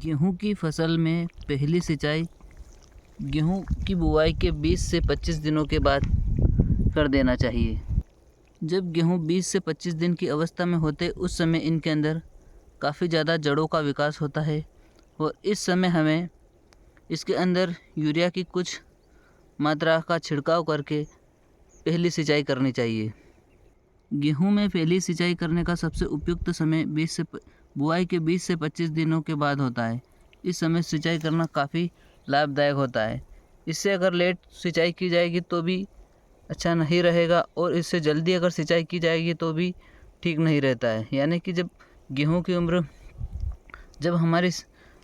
गेहूँ की फसल में पहली सिंचाई गेहूँ की बुआई के 20 से 25 दिनों के बाद कर देना चाहिए। जब गेहूँ 20 से 25 दिन की अवस्था में होते उस समय इनके अंदर काफ़ी ज़्यादा जड़ों का विकास होता है और इस समय हमें इसके अंदर यूरिया की कुछ मात्रा का छिड़काव करके पहली सिंचाई करनी चाहिए। गेहूँ में पहली सिंचाई करने का सबसे उपयुक्त समय बुआई के 20 से 25 दिनों के बाद होता है। इस समय सिंचाई करना काफ़ी लाभदायक होता है। इससे अगर लेट सिंचाई की जाएगी तो भी अच्छा नहीं रहेगा और इससे जल्दी अगर सिंचाई की जाएगी तो भी ठीक नहीं रहता है। यानी कि जब हमारी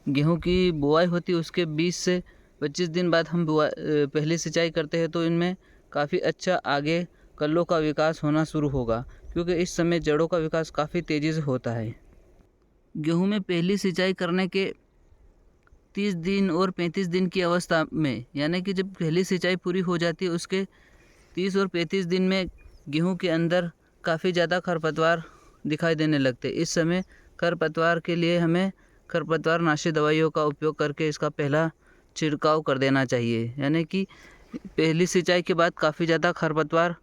गेहूँ की बुआई होती है उसके 20 से 25 दिन बाद हम पहली सिंचाई करते हैं तो इनमें काफ़ी अच्छा आगे कल्लों का विकास होना शुरू होगा, क्योंकि इस समय जड़ों का विकास काफ़ी तेज़ी से होता है। गेहूँ में पहली सिंचाई करने के 30 दिन और 35 दिन की अवस्था में, यानी कि जब पहली सिंचाई पूरी हो जाती है उसके 30 और 35 दिन में गेहूँ के अंदर काफ़ी ज़्यादा खरपतवार दिखाई देने लगते। इस समय खरपतवार के लिए हमें खरपतवारनाशी दवाइयों का उपयोग करके इसका पहला छिड़काव कर देना चाहिए। यानी कि पहली सिंचाई के बाद काफ़ी ज़्यादा खरपतवार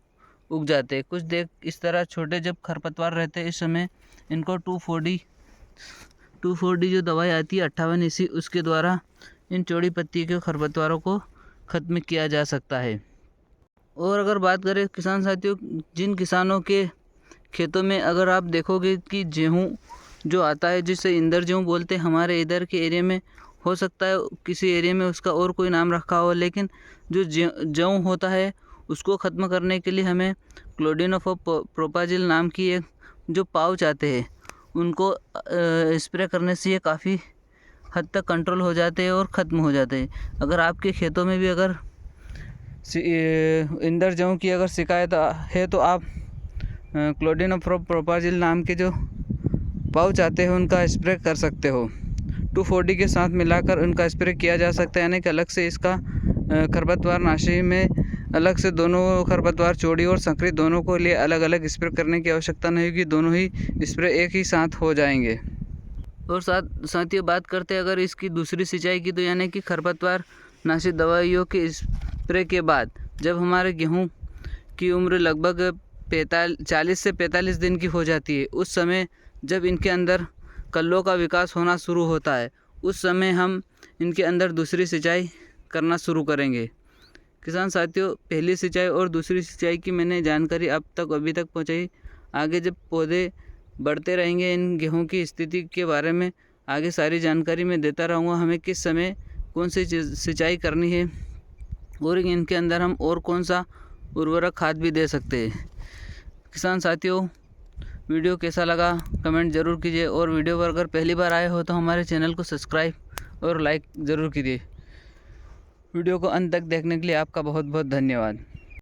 उग जाते हैं। कुछ देख इस तरह छोटे जब खरपतवार रहते हैं इस समय इनको 2,4-D जो दवाई आती है 58 इसी उसके द्वारा इन चौड़ी पत्ती के खरपतवारों को ख़त्म किया जा सकता है। और अगर बात करें किसान साथियों, जिन किसानों के खेतों में अगर आप देखोगे कि गेहूँ जो आता है जिसे इंदर गेहूँ बोलते हैं, हमारे इधर के एरिया में हो सकता है किसी एरिया में उसका और कोई नाम रखा हो, लेकिन जो गेहूँ होता है उसको ख़त्म करने के लिए हमें क्लोडिनोफोर-प्रोपाजिल नाम की एक जो पाउच आते हैं उनको स्प्रे करने से ये काफ़ी हद तक कंट्रोल हो जाते हैं और ख़त्म हो जाते हैं। अगर आपके खेतों में भी अगर इंदर गेहूँ की अगर शिकायत है तो आप क्लोडिनोफोर-प्रोपाजिल नाम के जो पाउच आते हैं उनका स्प्रे कर सकते हो। 2,4-D के साथ मिलाकर उनका स्प्रे किया जा सकता है। यानी कि अलग से इसका खरपतवारनाशी में अलग से दोनों खरपतवार चौड़ी और संकरी दोनों को लिए अलग अलग स्प्रे करने की आवश्यकता नहीं होगी, दोनों ही स्प्रे एक ही साथ हो जाएंगे। और साथियों बात करते हैं अगर इसकी दूसरी सिंचाई की, तो यानी कि खरपतवारनाशी दवाइयों के स्प्रे के बाद जब हमारे गेहूँ की उम्र लगभग 40 से 45 दिन की हो जाती है, उस समय जब इनके अंदर कल्लों का विकास होना शुरू होता है उस समय हम इनके अंदर दूसरी सिंचाई करना शुरू करेंगे। किसान साथियों, पहली सिंचाई और दूसरी सिंचाई की मैंने जानकारी अभी तक पहुंचाई। आगे जब पौधे बढ़ते रहेंगे इन गेहूं की स्थिति के बारे में आगे सारी जानकारी मैं देता रहूँगा। हमें किस समय कौन सी सिंचाई करनी है और इनके अंदर हम और कौन सा उर्वरक खाद भी दे सकते हैं। किसान साथियों, वीडियो कैसा लगा कमेंट ज़रूर कीजिए और वीडियो पर अगर पहली बार आए हो तो हमारे चैनल को सब्सक्राइब और लाइक ज़रूर कीजिए। वीडियो को अंत तक देखने के लिए आपका बहुत बहुत धन्यवाद।